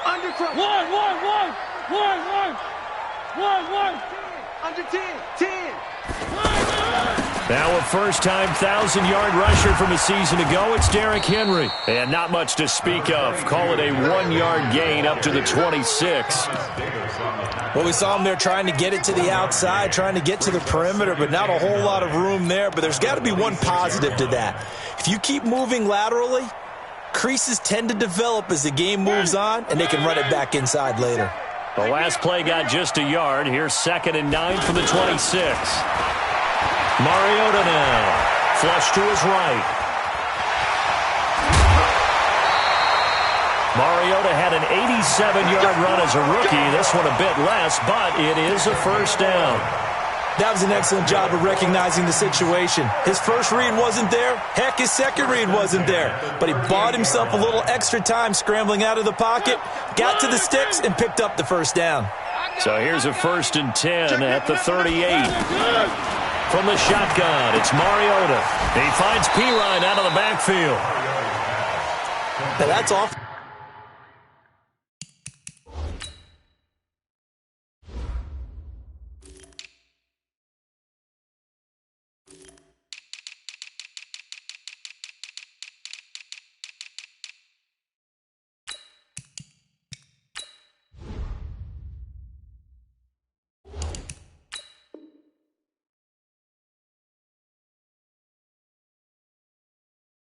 Undercross. One. Under 10. Now a first-time 1,000-yard rusher from a season ago, it's Derrick Henry. And not much to speak of. Call it a 1-yard gain up to the 26. Well, we saw him there trying to get it to the outside, trying to get to the perimeter, but not a whole lot of room there. But there's got to be one positive to that. If you keep moving laterally, creases tend to develop as the game moves on, and they can run it back inside later. The last play got just a yard. Here's 2nd and 9 from the 26. Mariota now. Flush to his right. Mariota had an 87-yard run as a rookie. This one a bit less, but it is a first down. That was an excellent job of recognizing the situation. His first read wasn't there. Heck, his second read wasn't there. But he bought himself a little extra time scrambling out of the pocket, got to the sticks, and picked up the first down. So here's a 1st and 10 at the 38. From the shotgun, it's Mariota. He finds Pirine out of the backfield. Now that's off.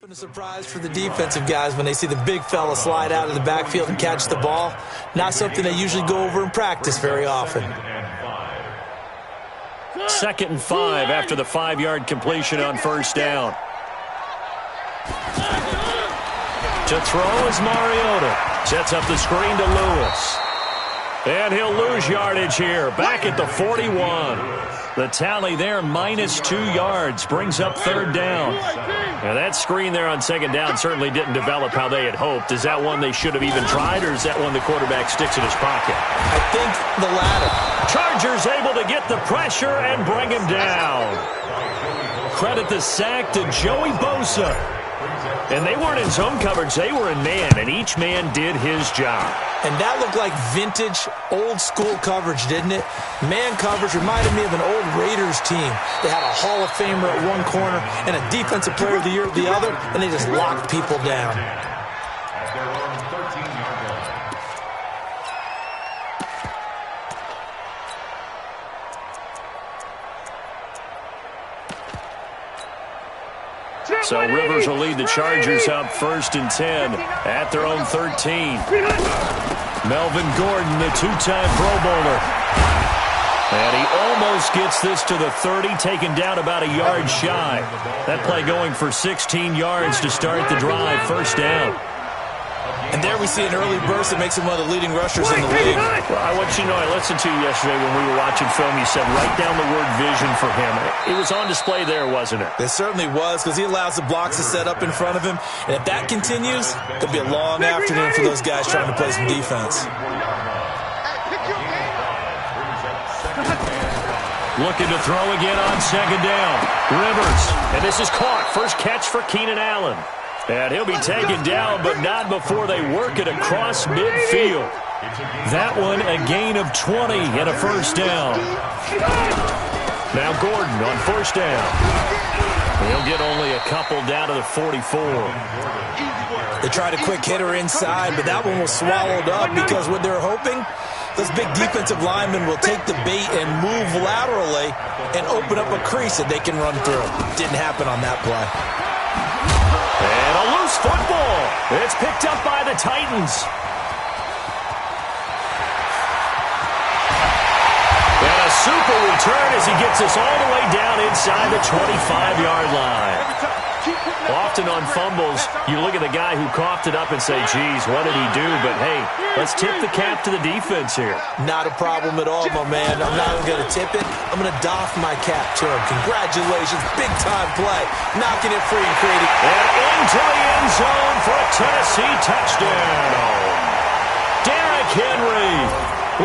A surprise for the defensive guys when they see the big fella slide out of the backfield and catch the ball. Not something they usually go over in practice very often. 2nd and 5 after the 5-yard completion on first down. To throw is Mariota. Sets up the screen to Lewis. And he'll lose yardage here. Back at the 41. The tally there, -2 yards, brings up 3rd down. Now that screen there on 2nd down certainly didn't develop how they had hoped. Is that one they should have even tried, or is that one the quarterback sticks in his pocket? I think the latter. Chargers able to get the pressure and bring him down. Credit the sack to Joey Bosa. And they weren't in zone coverage, they were in man, and each man did his job. And that looked like vintage, old-school coverage, didn't it? Man coverage reminded me of an old Raiders team. They had a Hall of Famer at one corner and a Defensive Player of the Year at the other, and they just locked people down. So Rivers will lead the Chargers up 1st and 10 at their own 13. Melvin Gordon, the 2-time Pro Bowler. And he almost gets this to the 30, taken down about a yard shy. That play going for 16 yards to start the drive, 1st down. And there we see an early burst that makes him one of the leading rushers in the league. Well, I want you to know, I listened to you yesterday when we were watching film. You said write down the word vision for him. It was on display there, wasn't it? It certainly was, because he allows the blocks to set up in front of him. And if that continues, it'll be a long afternoon for those guys trying to play some defense. Looking to throw again on 2nd down. Rivers, and this is caught. First catch for Keenan Allen. And he'll be taken down, but not before they work it across midfield. That one a gain of 20 and a 1st down. Now Gordon on 1st down. He'll get only a couple down to the 44. They tried a quick hitter inside, but that one was swallowed up because what they're hoping, those big defensive linemen will take the bait and move laterally and open up a crease that they can run through. Didn't happen on that play. And a loose football. It's picked up by the Titans. And a super return as he gets us all the way down inside the 25-yard line. Often on fumbles, you look at the guy who coughed it up and say, geez, what did he do? But, hey, let's tip the cap to the defense here. Not a problem at all, my man. I'm not even going to tip it. I'm going to doff my cap to him. Congratulations. Big-time play. Knocking it free and creating. And into the end zone for a Tennessee touchdown. Derrick Henry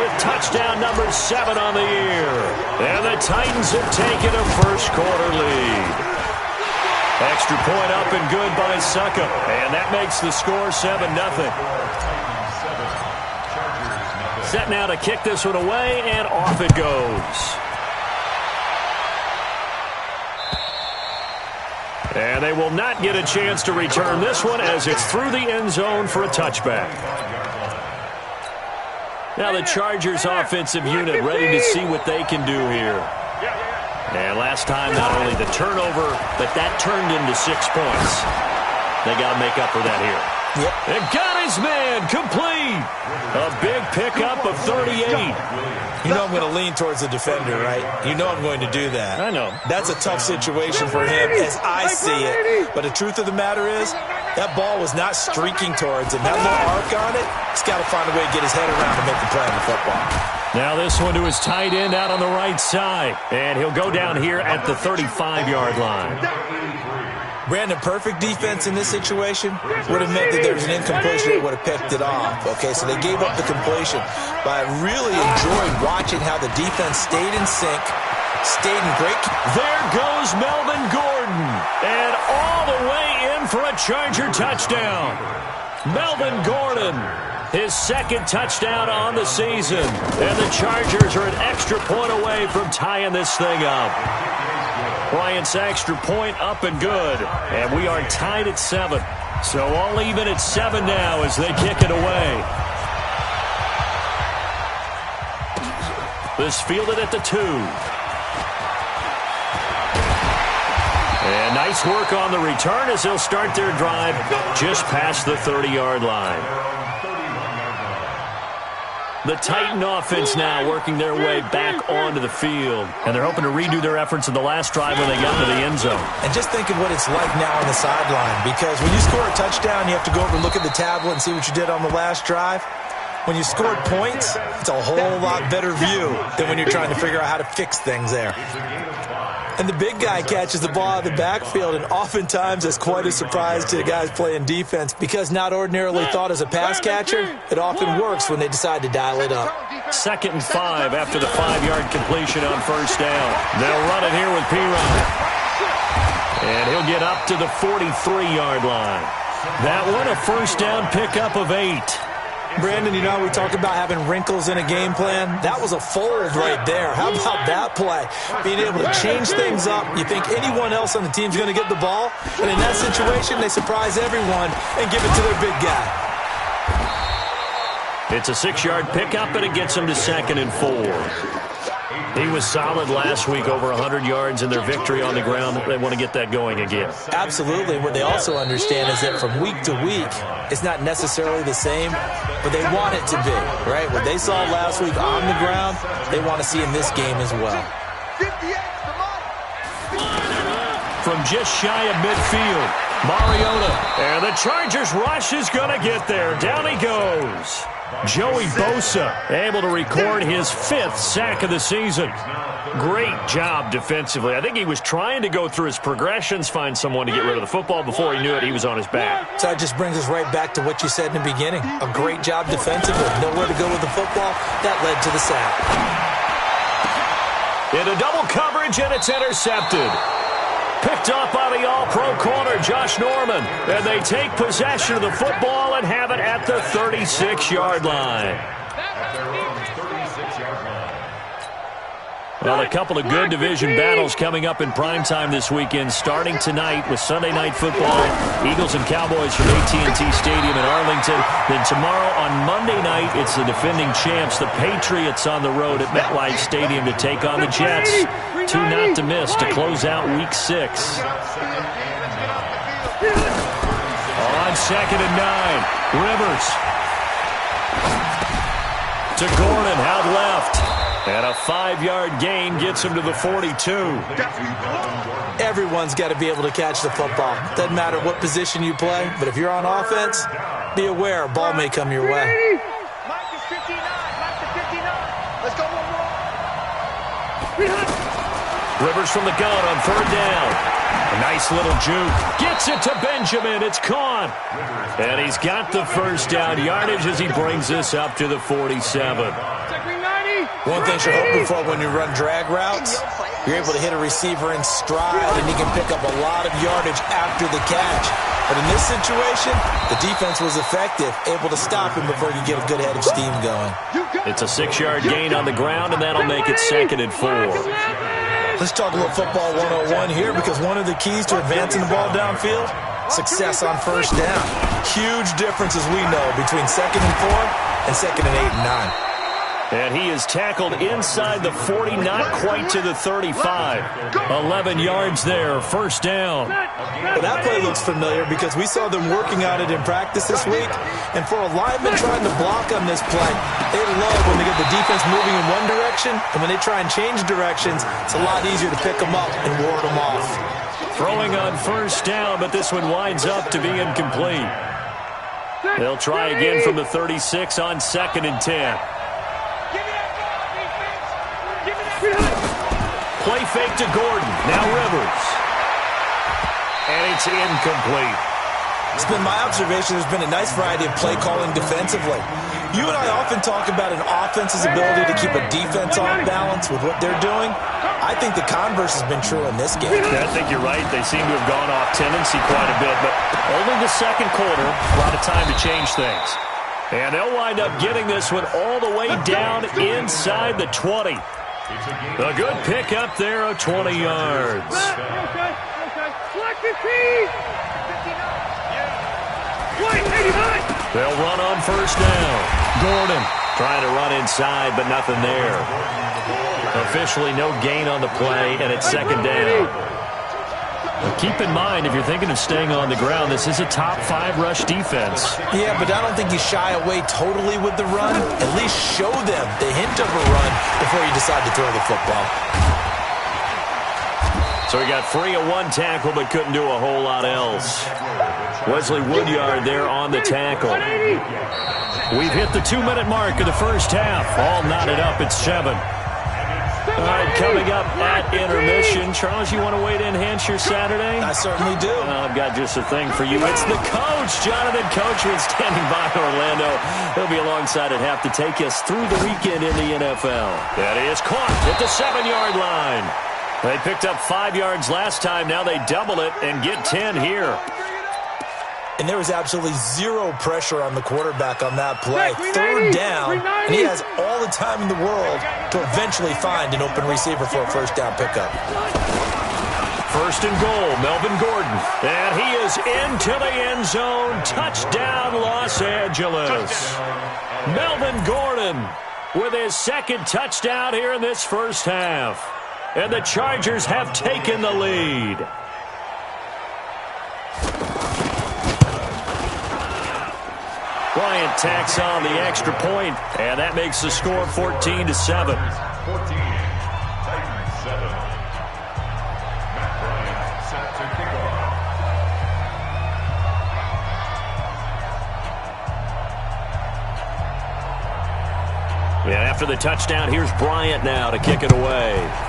with touchdown number 7 on the year. And the Titans have taken a first-quarter lead. Extra point up and good by Suckup. And that makes the score 7-0. Set now to kick this one away, and off it goes. And they will not get a chance to return this one as it's through the end zone for a touchback. Now the Chargers offensive unit ready to see what they can do here. And last time, not only the turnover, but that turned into 6 points. They got to make up for that here. Yep. And got his man complete. A big pickup of 38. You know I'm going to lean towards the defender, right? You know I'm going to do that. I know. That's a tough situation for him as I see it. But the truth of the matter is, that ball was not streaking towards him. That little arc on it, he's got to find a way to get his head around to make the play on the football. Now this one to his tight end out on the right side. And he'll go down here at the 35-yard line. Brandon, perfect defense in this situation would have meant that there was an incompletion that would have picked it off. Okay, so they gave up the completion. But I really enjoyed watching how the defense stayed in sync, stayed in great. There goes Melvin Gordon. And all the way in for a Charger touchdown. Melvin Gordon, his second touchdown on the season. And the Chargers are an extra point away from tying this thing up. Bryant's extra point up and good. And we are tied at 7. So all even at 7 now as they kick it away. This fielded at the 2. And nice work on the return as they'll start their drive just past the 30-yard line. The Titan offense now working their way back onto the field. And they're hoping to redo their efforts in the last drive when they got to the end zone. And just think of what it's like now on the sideline. Because when you score a touchdown, you have to go over and look at the tablet and see what you did on the last drive. When you scored points, it's a whole lot better view than when you're trying to figure out how to fix things there. And the big guy catches the ball out of the backfield, and oftentimes it's quite a surprise to the guys playing defense because not ordinarily thought as a pass catcher, it often works when they decide to dial it up. 2nd and 5 after the 5-yard completion on first down. They'll run it here with P-Ryan. And he'll get up to the 43-yard line. That one a first down pickup of 8. Brandon, you know, we talk about having wrinkles in a game plan. That was a fold right there. How about that play? Being able to change things up. You think anyone else on the team's going to get the ball, and in that situation, they surprise everyone and give it to their big guy. It's a 6-yard pickup, and it gets them to 2nd and 4. He was solid last week, over 100 yards in their victory on the ground. They want to get that going again. Absolutely. What they also understand is that from week to week, it's not necessarily the same, but they want it to be, right? What they saw last week on the ground, they want to see in this game as well. From just shy of midfield, Mariota. And the Chargers rush is going to get there. Down he goes. Joey Bosa able to record his 5th sack of the season. Great job defensively. I think he was trying to go through his progressions, find someone to get rid of the football. Before he knew it, he was on his back. So that just brings us right back to what you said in the beginning. A great job defensively. Nowhere to go with the football. That led to the sack. Into double coverage, and it's intercepted. Picked up by the all-pro corner, Josh Norman. And they take possession of the football and have it at the 36-yard line. Well, a couple of good division battles coming up in primetime this weekend, starting tonight with Sunday Night Football. Eagles and Cowboys from AT&T Stadium in Arlington. Then tomorrow on Monday night, it's the defending champs, the Patriots, on the road at MetLife Stadium to take on the Jets. 2 not to miss to close out Week 6. On 2nd and 9, Rivers to Gordon, out left. And a 5-yard gain gets him to the 42. Everyone's got to be able to catch the football. Doesn't matter what position you play, but if you're on offense, be aware a ball may come your way. Mike is 59. Mike is 59. Let's go one more. Rivers from the gun on 3rd down. A nice little juke. Gets it to Benjamin. It's caught. And he's got the first down yardage as he brings this up to the 47. One thing you're hoping for when you run drag routes You're able to hit a receiver in stride, and he can pick up a lot of yardage after the catch. But in this situation, the defense was effective, able to stop him before he could get a good head of steam going. It's a 6-yard gain on the ground, and that'll make it 2nd and 4. Let's talk a little football 101 here, because one of the keys to advancing the ball downfield, success on first down. Huge difference, as we know, between 2nd and 4 and 2nd and 8 and 9. And he is tackled inside the 40, not quite to the 35. 11 yards there, first down. Well, that play looks familiar because we saw them working on it in practice this week. And for a lineman trying to block on this play, they love when they get the defense moving in one direction. And when they try and change directions, it's a lot easier to pick them up and ward them off. Throwing on first down, but this one winds up to be incomplete. They'll try again from the 36 on 2nd and 10. Play fake to Gordon. Now Rivers. And it's incomplete. It's been my observation there's been a nice variety of play calling defensively. You and I often talk about an offense's ability to keep a defense off balance with what they're doing. I think the converse has been true in this game. Yeah, I think you're right. They seem to have gone off tendency quite a bit, but only the second quarter, a lot of time to change things. And they'll wind up getting this one all the way down inside the 20. A good pick up there of 20 yards. They'll run on first down. Gordon trying to run inside, but nothing there. Officially no gain on the play, and it's 2nd down. Keep in mind, if you're thinking of staying on the ground, this is a top 5 rush defense. Yeah, but I don't think you shy away totally with the run. At least show them the hint of a run before you decide to throw the football. So he got free of one tackle, but couldn't do a whole lot else. Wesley Woodyard there on the tackle. We've hit the 2-minute mark of the first half. All knotted up at 7. All right, coming up at intermission. Charles, you want to wait in, enhance your Saturday? I certainly do. I've got just a thing for you. It's the coach, Jonathan Coachman, standing by Orlando. He'll be alongside at half to take us through the weekend in the NFL. That is caught at the 7-yard line. They picked up 5 yards last time. Now they double it and get 10 here. And there was absolutely zero pressure on the quarterback on that play. 3rd down, and he has all the time in the world to eventually find an open receiver for a first down pickup. 1st and goal, Melvin Gordon. And he is into the end zone. Touchdown, Los Angeles. Melvin Gordon with his 2nd touchdown here in this first half. And the Chargers have taken the lead. Bryant tacks on the extra point, and that makes the score 14-7. And after the touchdown, here's Bryant now to kick it away.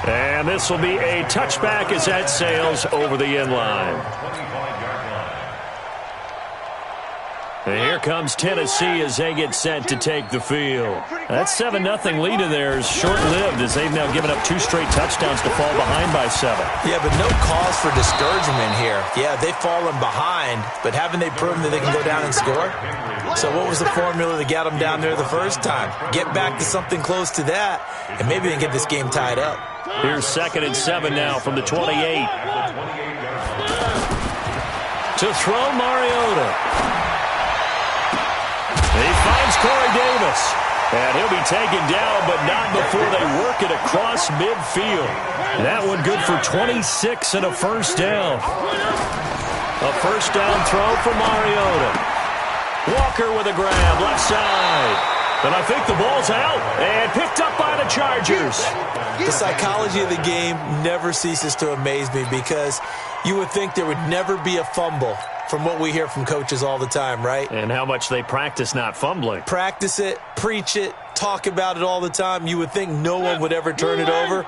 And this will be a touchback as that sails over the end line. And here comes Tennessee as they get set to take the field. That 7-0 lead of theirs short-lived as they've now given up 2 straight touchdowns to fall behind by 7. Yeah, but no cause for discouragement here. Yeah, they've fallen behind, but haven't they proven that they can go down and score? So what was the formula that got them down there the first time? Get back to something close to that, and maybe they can get this game tied up. Here's 2nd and 7 now from the 28. To throw Mariota. He finds Corey Davis. And he'll be taken down, but not before they work it across midfield. That one good for 26 and a first down. A first down throw for Mariota. Walker with a grab, left side. And I think the ball's out and picked up by the Chargers. The psychology of the game never ceases to amaze me because you would think there would never be a fumble from what we hear from coaches all the time, right? And how much they practice not fumbling. Practice it, preach it, talk about it all the time. You would think no one would ever turn it over.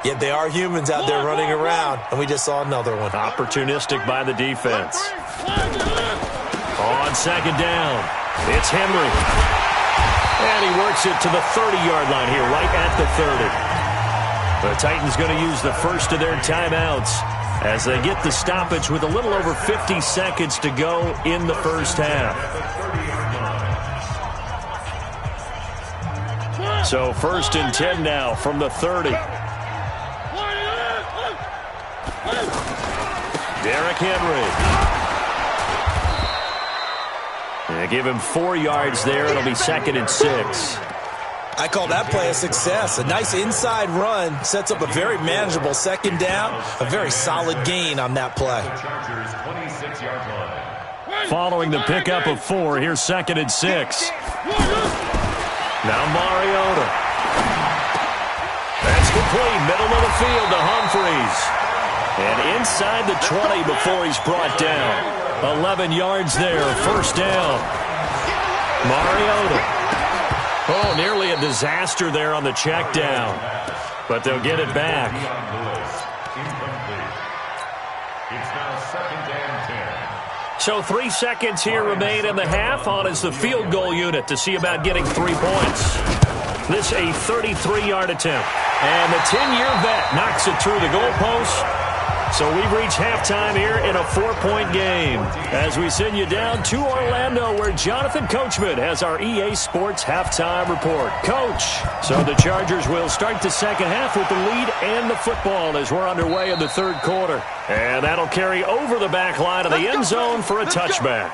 Yet they are humans out there running around, and we just saw another one. Opportunistic by the defense. On 2nd down, it's Henry. And he works it to the 30-yard line here, right at the 30. The Titans going to use the first of their timeouts as they get the stoppage with a little over 50 seconds to go in the first half. So 1st and 10 now from the 30. Derrick Henry. They give him 4 yards there. It'll be 2nd and 6. I call that play a success. A nice inside run sets up a very manageable 2nd down. A very solid gain on that play. Following the pickup of 4, here's 2nd and 6. Now Mariota. That's complete. Middle of the field to Humphries. And inside the 20 before he's brought down. 11 yards there, 1st down. Mariota. Oh, nearly a disaster there on the check down. But they'll get it back. So 3 seconds here remain in the half. On is the field goal unit to see about getting 3 points. This a 33-yard attempt. And the 10-year vet knocks it through the goalpost. So we've reached halftime here in a 4-point game as we send you down to Orlando where Jonathan Coachman has our EA Sports halftime report. Coach, so the Chargers will start the second half with the lead and the football as we're underway in the 3rd quarter. And that'll carry over the back line of the end zone for a touchback.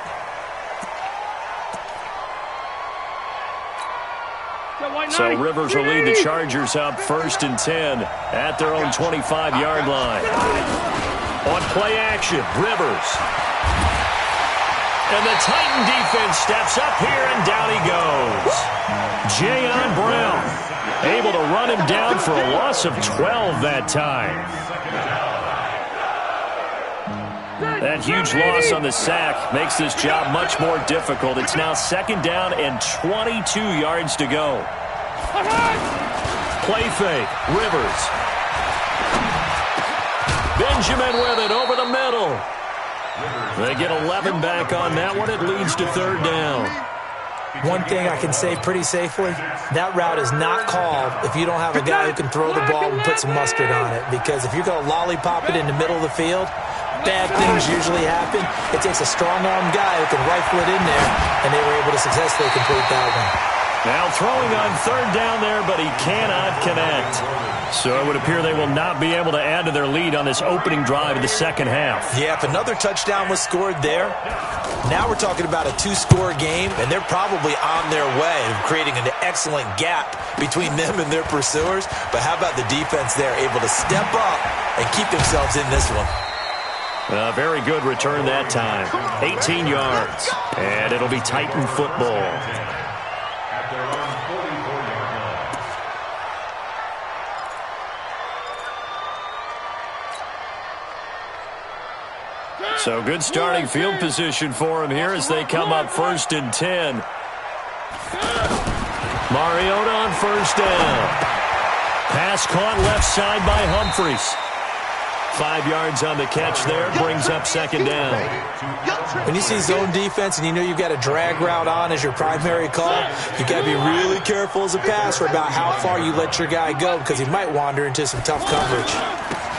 So Rivers will lead the Chargers up 1st and 10 at their own 25-yard line. On play action, Rivers. And the Titan defense steps up here, and down he goes. Jayon Brown able to run him down for a loss of 12 that time. That huge loss on the sack makes this job much more difficult. It's now 2nd down and 22 yards to go. Play fake, Rivers. Benjamin with it over the middle. They get 11 back on that one. It leads to 3rd down. One thing I can say pretty safely, that route is not called if you don't have a guy who can throw the ball and put some mustard on it. Because if you're going to lollipop it in the middle of the field, bad things usually happen. It takes a strong-armed guy who can rifle it in there, and they were able to successfully complete that one. Now throwing on 3rd down there, but he cannot connect. So it would appear they will not be able to add to their lead on this opening drive of the second half. Yeah, if another touchdown was scored there, now we're talking about a 2-score game, and they're probably on their way of creating an excellent gap between them and their pursuers. But how about the defense there, able to step up and keep themselves in this one? A very good return that time. 18 yards. And it'll be Titan football. So good starting field position for him here as they come up 1st and 10. Mariota on 1st down. Pass caught left side by Humphries. 5 yards on the catch there, brings up 2nd down. When you see zone defense and you know you've got a drag route on as your primary call, you got to be really careful as a passer about how far you let your guy go because he might wander into some tough coverage.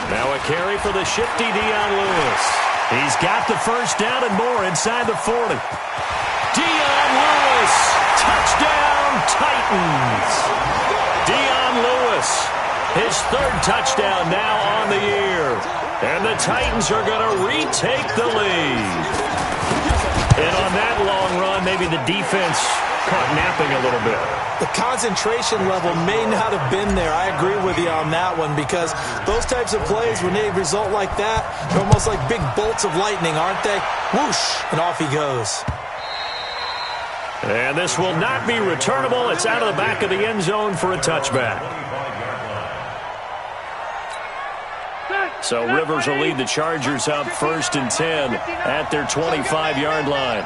Now a carry for the shifty Dion Lewis. He's got the 1st down and more inside the 40. Dion Lewis, touchdown Titans. Dion Lewis, his 3rd touchdown now on the year. And the Titans are going to retake the lead. And on that long run, maybe the defense caught napping a little bit. The concentration level may not have been there. I agree with you on that one because those types of plays, when they result like that, they're almost like big bolts of lightning, aren't they? Whoosh, and off he goes. And this will not be returnable. It's out of the back of the end zone for a touchback. So Rivers will lead the Chargers up 1st and 10 at their 25-yard line.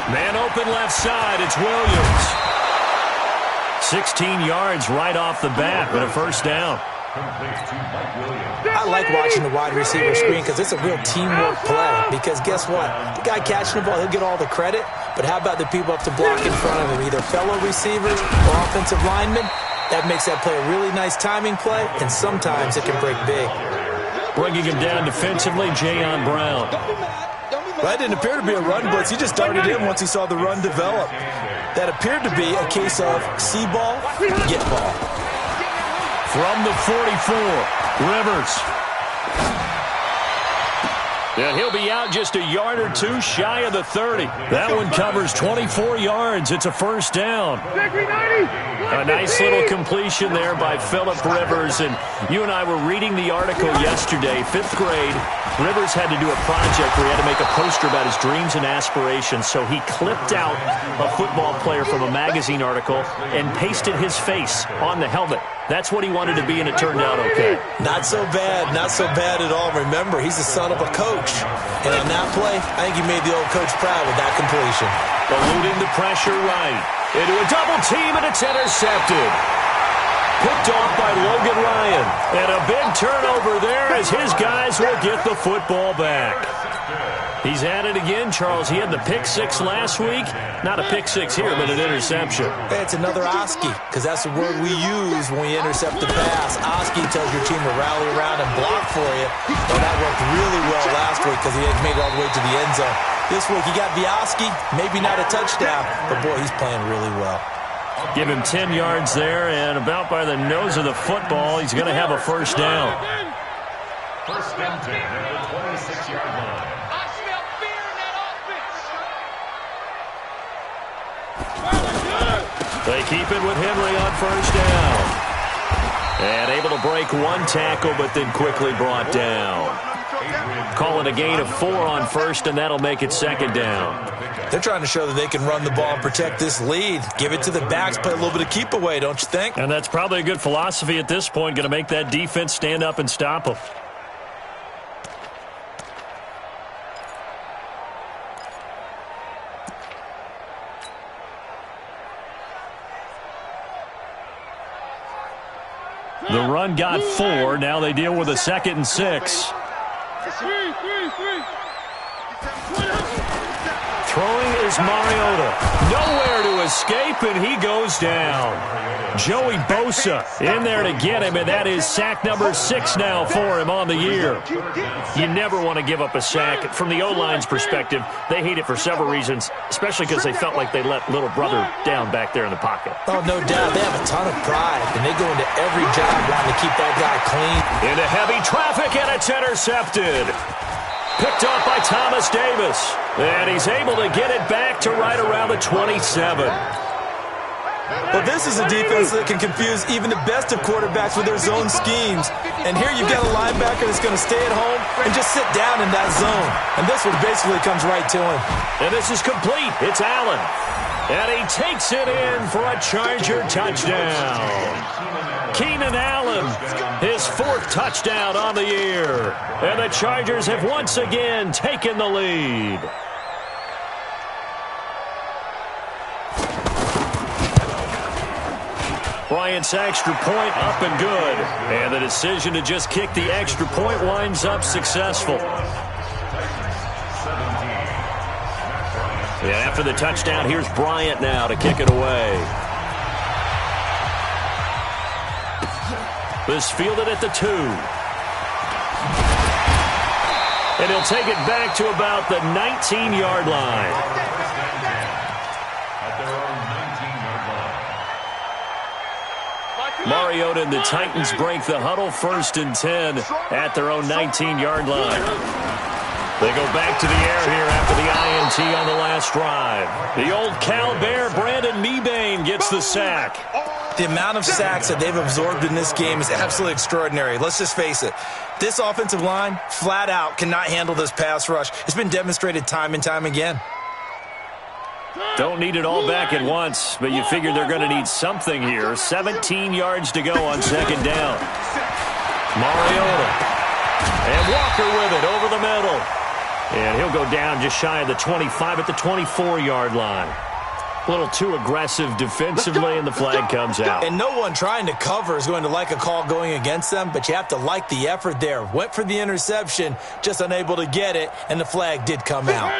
Man open left side, it's Williams. 16 yards right off the bat, but a 1st down. I like watching the wide receiver screen because it's a real teamwork play. Because guess what? The guy catching the ball, he'll get all the credit. but how about the people up to block in front of him, either fellow receivers or offensive linemen? That makes that play a really nice timing play, and sometimes it can break big. Bringing him down defensively, Jayon Brown. Well, that didn't appear to be a run blitz. He just darted in once he saw the run develop. That appeared to be a case of see ball, get ball. From the 44, Rivers. And he'll be out just a yard or two shy of the 30. That one covers 24 yards. It's a first down. A nice little completion there by Phillip Rivers. And you and I were reading the article yesterday, 5th grade. Rivers had to do a project where he had to make a poster about his dreams and aspirations. So he clipped out a football player from a magazine article and pasted his face on the helmet. That's what he wanted to be, and it turned out okay. Not so bad at all. Remember, he's the son of a coach. And on that play, I think he made the old coach proud with that completion. Eluding the pressure right. Into a double team, and it's intercepted. Picked off by Logan Ryan. And a big turnover there as his guys will get the football back. He's at it again, Charles. He had the pick six last week. Not a pick six here, but an interception. Hey, it's another Oski, because that's the word we use when we intercept the pass. Oski tells your team to rally around and block for you. Well, that worked really well last week because he had made it all the way to the end zone. This week, he got Oski, maybe not a touchdown, but boy, he's playing really well. Give him 10 yards there, and about by the nose of the football, he's going to have a first down. First down to the 26-yard line. They keep it with Henry on first down. And able to break one tackle, but then quickly brought down. Call it a gain of 4 on first, and that'll make it second down. They're trying to show that they can run the ball and protect this lead. Give it to the backs, play a little bit of keep away, don't you think? And that's probably a good philosophy at this point, going to make that defense stand up and stop them. The run got 4. Now they deal with a 2nd and 6. Throwing is Mariota. Nowhere to escape, and he goes down. Joey Bosa in there to get him, and that is sack number 6 now for him on the year. You never want to give up a sack. From the O-line's perspective, they hate it for several reasons, especially because they felt like they let little brother down back there in the pocket. Oh, no doubt. They have a ton of pride, and they go into every job wanting to keep that guy clean. Into heavy traffic, and it's intercepted. Picked off by Thomas Davis. And he's able to get it back to right around the 27. Well, this is a defense that can confuse even the best of quarterbacks with their zone schemes. And here you've got a linebacker that's going to stay at home and just sit down in that zone. And this one basically comes right to him. And this is complete. It's Allen. And he takes it in for a Charger touchdown. Keenan Allen, his 4th touchdown on the year. And the Chargers have once again taken the lead. Bryant's extra point up and good. And the decision to just kick the extra point winds up successful. And after the touchdown, here's Bryant now to kick it away. This fielded at the 2. And he'll take it back to about the 19-yard line. Mariota and the Titans break the huddle, 1st and 10 at their own 19-yard line. They go back to the air here after the INT on the last drive. The old Cal Bear, Brandon Mebane, gets the sack. The amount of sacks that they've absorbed in this game is absolutely extraordinary. Let's just face it. This offensive line, flat out, cannot handle this pass rush. It's been demonstrated time and time again. Don't need it all back at once, but you figure they're going to need something here. 17 yards to go on 2nd down. Mariota. And Walker with it over the middle. And he'll go down just shy of the 25 at the 24-yard line. A little too aggressive defensively, and the flag comes out. And no one trying to cover is going to like a call going against them, but you have to like the effort there. Went for the interception, just unable to get it, and the flag did come out.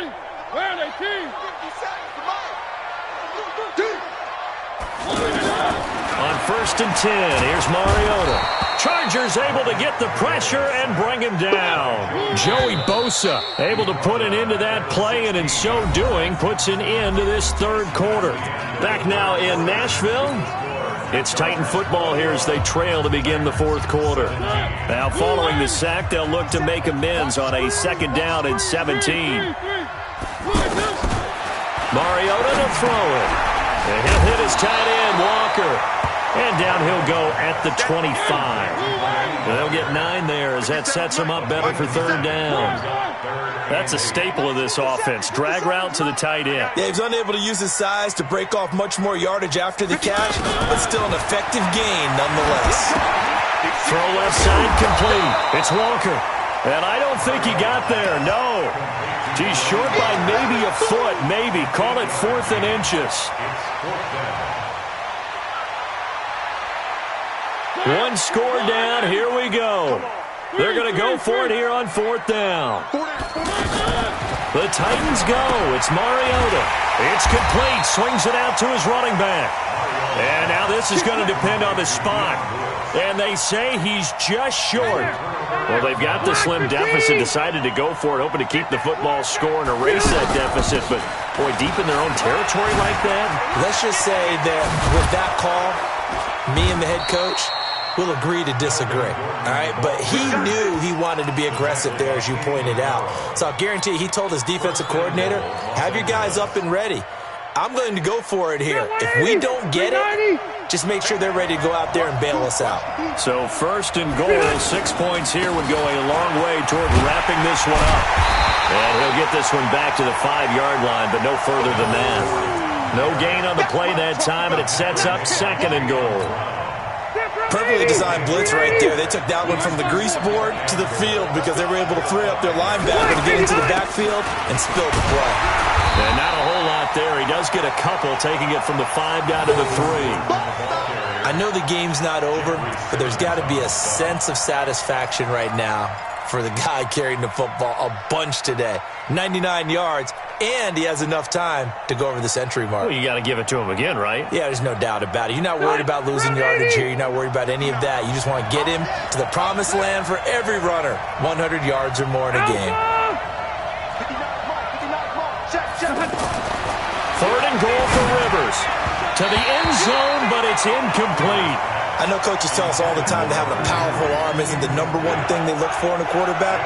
first and 10. Here's Mariota. Chargers able to get the pressure and bring him down. Joey Bosa able to put an end to that play, and in so doing puts an end to this third quarter. Back now in Nashville, it's Titan football here as they trail to begin the fourth quarter. Now following the sack, they'll look to make amends on a second down and 17. Mariota to throw it. And he'll hit his tight end, Walker. And down he'll go at the 25. They'll get 9 there as that sets him up better for third down. That's a staple of this offense. Drag route to the tight end. Yeah, he's unable to use his size to break off much more yardage after the catch, but still an effective gain nonetheless. Throw left side complete. It's Walker. And I don't think he got there, no. He's short by maybe a foot, maybe. Call it 4th and inches. One score down, here we go. They're going to go for it here on 4th down. The Titans go. It's Mariota. It's complete. Swings it out to his running back. And now this is going to depend on the spot. And they say he's just short. Well, they've got the slim deficit, decided to go for it, hoping to keep the football score and erase that deficit. But, boy, deep in their own territory like that. Let's just say that with that call, me and the head coach will agree to disagree, all right? But he knew he wanted to be aggressive there, as you pointed out. So I'll guarantee you, he told his defensive coordinator, have your guys up and ready. I'm going to go for it here. If we don't get it, just make sure they're ready to go out there and bail us out. So first and goal, 6 points here would go a long way toward wrapping this one up. And he'll get this one back to the 5-yard line, but no further than that. No gain on the play that time, and it sets up 2nd and goal. Perfectly designed blitz right there. They took that one from the grease board to the field because they were able to free up their linebacker to get into the backfield and spill the play. And not a whole lot there. He does get a couple, taking it from the 5 down to the 3. I know the game's not over, but there's got to be a sense of satisfaction right now for the guy carrying the football a bunch today. 99 yards, and he has enough time to go over the century mark. Well, you got to give it to him again, right? Yeah, there's no doubt about it. You're not worried about losing yardage here. You're not worried about any of that. You just want to get him to the promised land for every runner. 100 yards or more in a game. 3rd and goal for Rivers. To the end zone, but it's incomplete. I know coaches tell us all the time that having a powerful arm isn't the #1 thing they look for in a quarterback.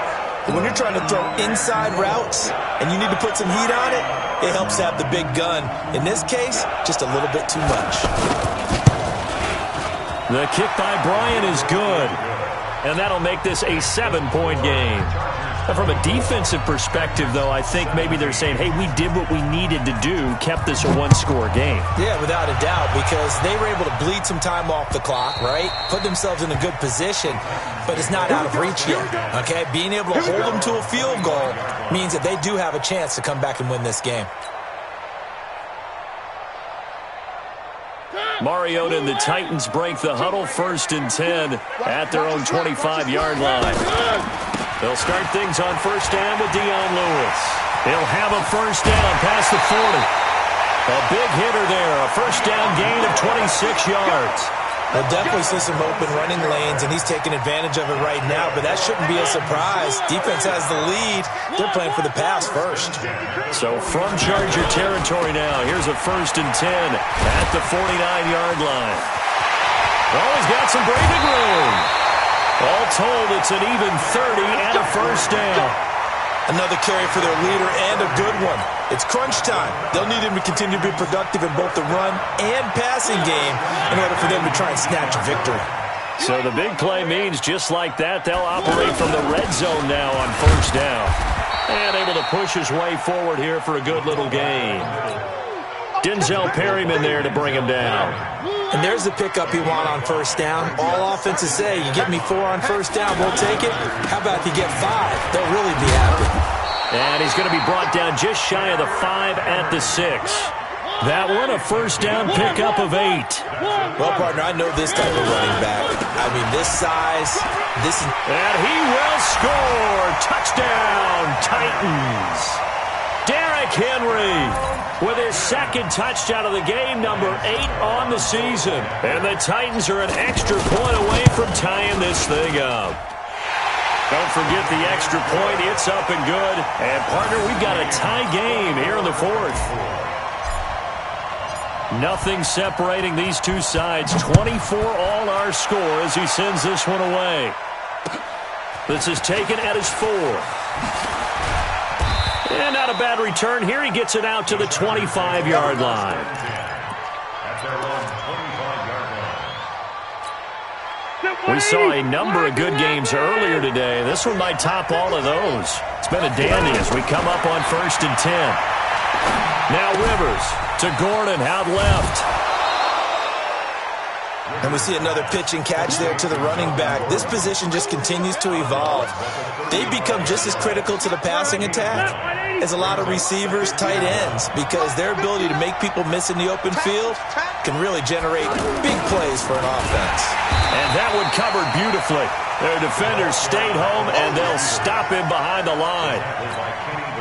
But when you're trying to throw inside routes and you need to put some heat on it, it helps to have the big gun. In this case, just a little bit too much. The kick by Bryant is good. And that'll make this a 7-point game. Now, from a defensive perspective, though, I think maybe they're saying, hey, we did what we needed to do, kept this a 1-score game. Yeah, without a doubt, because they were able to bleed some time off the clock, right? Put themselves in a good position, but it's not out of reach yet, okay? Being able to hold them to a field goal means that they do have a chance to come back and win this game. Mariota and the Titans break the huddle, 1st and 10 at their own 25-yard line. They'll start things on 1st down with Dion Lewis. He'll have a 1st down past the 40. A big hitter there, a 1st down gain of 26 yards. We'll definitely see some open running lanes, and he's taking advantage of it right now, but that shouldn't be a surprise. Defense has the lead. They're playing for the pass first. So from Charger territory now, here's a 1st and 10 at the 49-yard line. Oh, he's got some breathing room. All told, it's an even 30 and a 1st down. Another carry for their leader and a good one. It's crunch time. They'll need him to continue to be productive in both the run and passing game in order for them to try and snatch a victory. So the big play means just like that, they'll operate from the red zone now on 1st down. And able to push his way forward here for a good little gain. Denzel Perryman there to bring him down. And there's the pickup you want on 1st down. All offenses say, you get me 4 on 1st down, we'll take it. How about if you get 5? They'll really be happy. And he's going to be brought down just shy of the 5 at the 6. That one, a 1st down pickup of 8. Well, partner, I know this type of running back. I mean, this size, this is... And he will score. Touchdown, Titans. Derrick Henry with his second touchdown of the game, number 8 on the season. And the Titans are an extra point away from tying this thing up. Don't forget the extra point. It's up and good. And, partner, we've got a tie game here in the fourth. Nothing separating these two sides. 24 all our score as he sends this one away. This is taken at his 4. And not a bad return here. He gets it out to the 25-yard line. We saw a number of good games earlier today. This one might top all of those. It's been a dandy as we come up on 1st and 10. Now Rivers to Gordon out left. And we see another pitch and catch there to the running back. This position just continues to evolve. They become just as critical to the passing attack as a lot of receivers, tight ends, because their ability to make people miss in the open field can really generate big plays for an offense. And that one covered beautifully. Their defenders stayed home, and they'll stop him behind the line.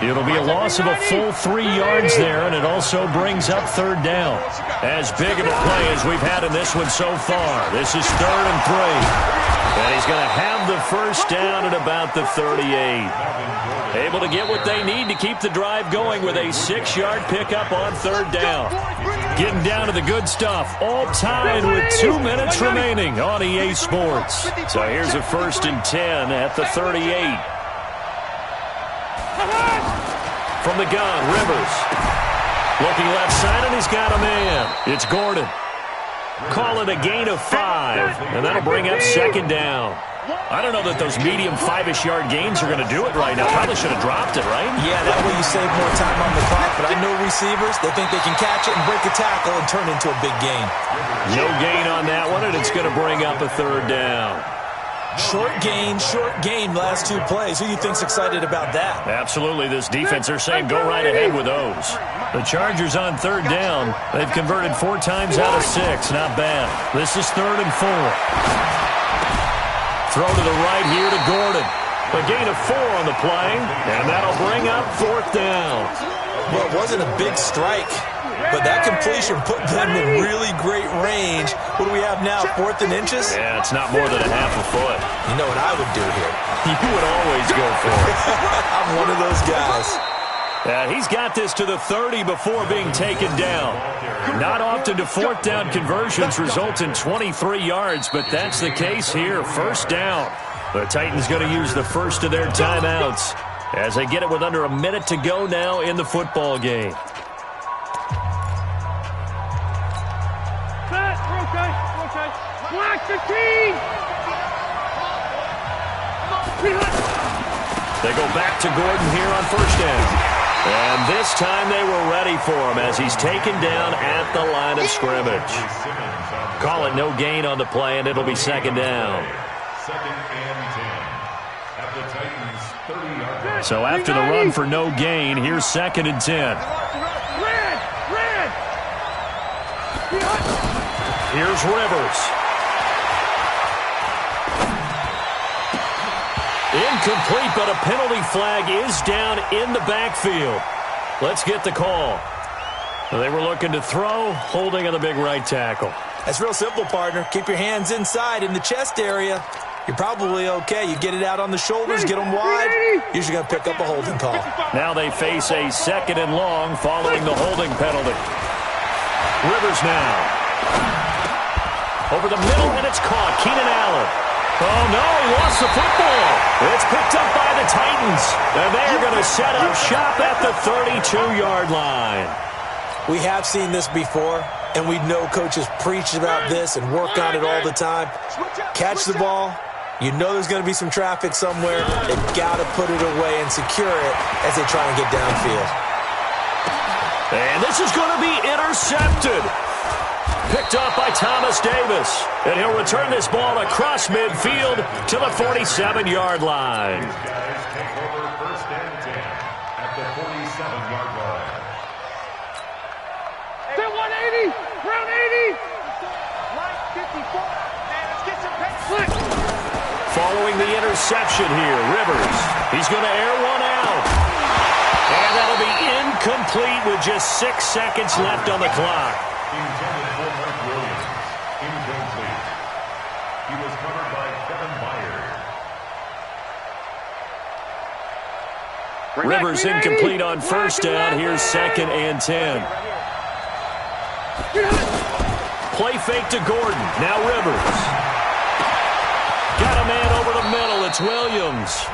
It'll be a loss of a full 3 yards there, and it also brings up 3rd down. As big of a play as we've had in this one so far. This is 3rd and 3. And he's going to have the first down at about the 38. Able to get what they need to keep the drive going with a 6-yard pickup on 3rd down. Getting down to the good stuff. All tied with 2 minutes remaining on EA Sports. So here's a 1st and 10 at the 38. From the gun, Rivers. Looking left side, and he's got a man. It's Gordon. Call it a gain of 5, and that'll bring up 2nd down. I don't know that those medium 5-ish yard gains are going to do it right now. Probably should have dropped it, right? Yeah, that way you save more time on the clock. But I know receivers, they think they can catch it and break a tackle and turn into a big gain. No gain on that one, and it's going to bring up a 3rd down. Short gain, last 2 plays. Who do you think's excited about that? Absolutely. This defense, they're saying go right ahead with those. The Chargers on 3rd down. They've converted 4 times out of 6. Not bad. This is 3rd and 4. Throw to the right here to Gordon. A gain of 4 on the play, and that'll bring up 4th down. Well, it wasn't a big strike, but that completion put them in really great range. What do we have now, 4th and inches? Yeah, it's not more than a half a foot. You know what I would do here? You would always go for it. I'm one of those guys. He's got this to the 30 before being taken down. Not often do 4th down conversions result in 23 yards, but that's the case here. 1st down. The Titans going to use the first of their timeouts as they get it with under a minute to go now in the football game. Block the team! They go back to Gordon here on 1st down. And this time they were ready for him as he's taken down at the line of scrimmage. Call it no gain on the play, and it'll be 2nd down. 2nd and 10 at the Titans' 30-yard. So after the run for no gain, here's 2nd and 10. Red! Here's Rivers. Incomplete, but a penalty flag is down in the backfield. Let's get the call. They were looking to throw, holding on the big right tackle. That's real simple, partner. Keep your hands inside in the chest area. You're probably okay. You get it out on the shoulders, get them wide. Usually going to pick up a holding call. Now they face a 2nd and long following the holding penalty. Rivers now. Over the middle, and it's caught. Keenan Allen. Oh, no, he lost the football. It's picked up by the Titans, and they're going to set up shop at the 32-yard line. We have seen this before, and we know coaches preach about this and work on it all the time. Catch the ball. You know there's going to be some traffic somewhere. They've got to put it away and secure it as they try and get downfield. And this is going to be intercepted. Picked up by Thomas Davis. And he'll return this ball across midfield to the 47-yard line. These guys take over 1st and 10 at the 47-yard line. Say 180! Round 80! Line 54. Man, let's get some pace. Following the interception here, Rivers. He's going to air one out. And that'll be complete with just 6 seconds left on the clock. Intended for Mike Williams. Incomplete. He was covered by Kevin Byard. Rivers incomplete on first down. Here's 2nd and 10. Play fake to Gordon. Now Rivers. Got a man over the middle. It's Williams.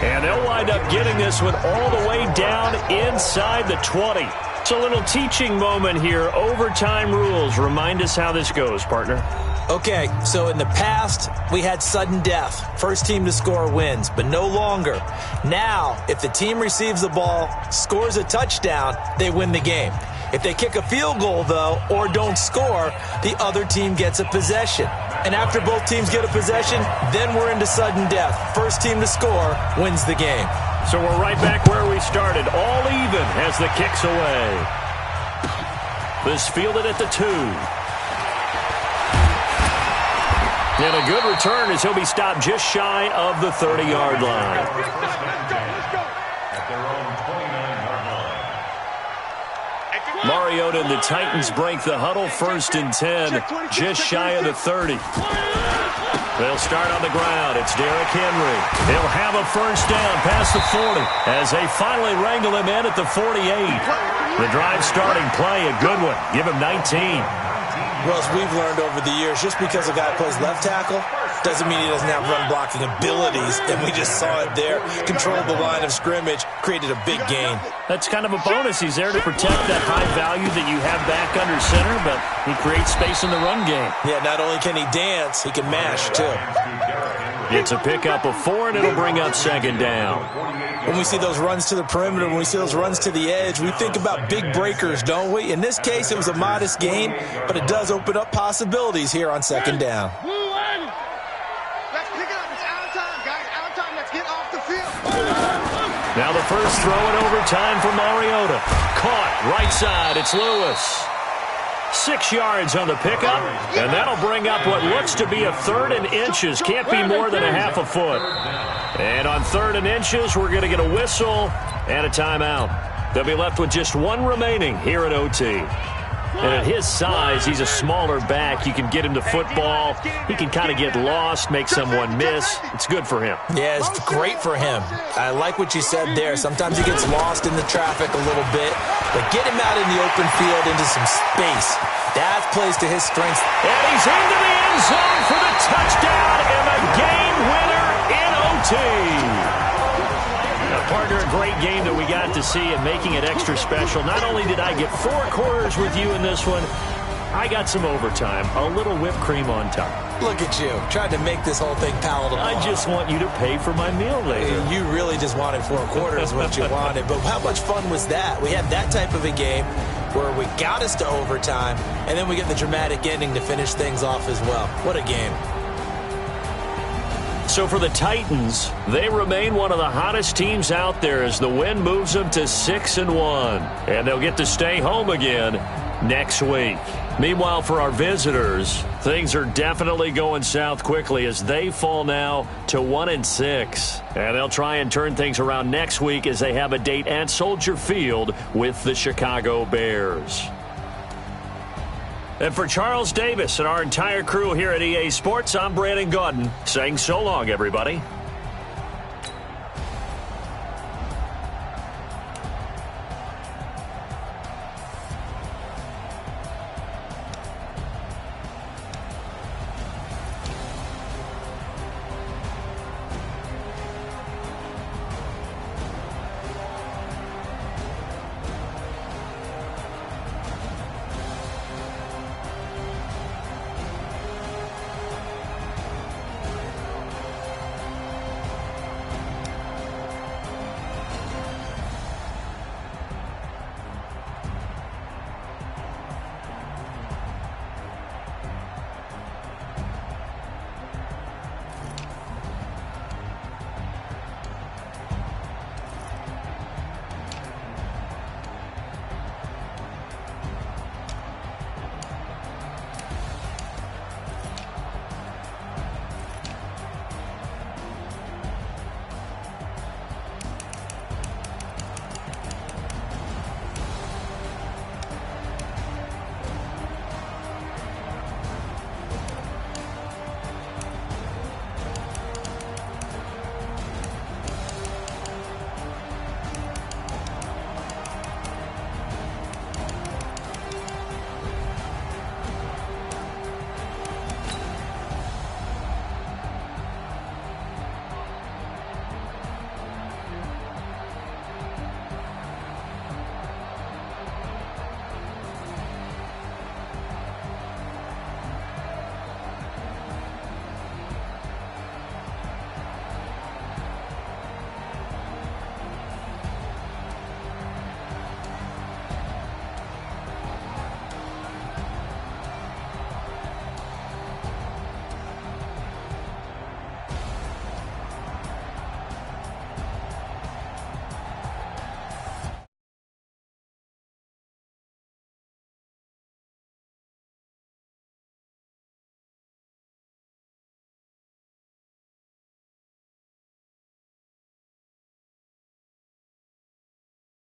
And they'll wind up getting this one all the way down inside the 20. It's a little teaching moment here. Overtime rules. Remind us how this goes, partner. Okay, so in the past, we had sudden death. First team to score wins, but no longer. Now, if the team receives the ball, scores a touchdown, they win the game. If they kick a field goal, though, or don't score, the other team gets a possession. And after both teams get a possession, then we're into sudden death. First team to score wins the game. So we're right back where we started, all even as the kick's away. This fielded at the 2. And a good return as he'll be stopped just shy of the 30-yard line. At their own 29-yard line. Mariota and the Titans break the huddle, 1st and 10, just shy of the 30. They'll start on the ground. It's Derrick Henry. He'll have a first down past the 40 as they finally wrangle him in at the 48. The drive starting play, a good one. Give him 19. Well, as we've learned over the years, just because a guy plays left tackle doesn't mean he doesn't have run-blocking abilities, and we just saw it there. Controlled the line of scrimmage, created a big gain. That's kind of a bonus. He's there to protect that high value that you have back under center, but he creates space in the run game. Yeah, not only can he dance, he can mash, too. It's a pickup of 4, and it'll bring up 2nd down. When we see those runs to the perimeter, when we see those runs to the edge, we think about big breakers, don't we? In this case, it was a modest gain, but it does open up possibilities here on 2nd down. Let's pick it up. It's out of time, guys. Out of time. Let's get off the field. Now the first throw in overtime for Mariota. Caught right side. It's Lewis. 6 yards on the pickup, and that'll bring up what looks to be a 3rd and inches. Can't be more than a half a foot. And on 3rd and inches, we're going to get a whistle and a timeout. They'll be left with just 1 remaining here at OT. And at his size, he's a smaller back. You can get him to football. He can kind of get lost, make someone miss. It's good for him. Yeah, it's great for him. I like what you said there. Sometimes he gets lost in the traffic a little bit, but get him out in the open field into some space. That plays to his strengths. And he's into the end zone for the touchdown and the game winner in OT. Partner, a great game that we got to see and making it extra special. Not only did I get 4 quarters with you in this one, I got some overtime, a little whipped cream on top. Look at you, trying to make this whole thing palatable. I just want you to pay for my meal later. You really just wanted 4 quarters what you wanted, but how much fun was that? We had that type of a game where we got us to overtime, and then we get the dramatic ending to finish things off as well. What a game. So for the Titans, they remain one of the hottest teams out there as the win moves them to 6-1. And they'll get to stay home again next week. Meanwhile, for our visitors, things are definitely going south quickly as they fall now to 1-6. And they'll try and turn things around next week as they have a date at Soldier Field with the Chicago Bears. And for Charles Davis and our entire crew here at EA Sports, I'm Brandon Gaudin saying so long, everybody.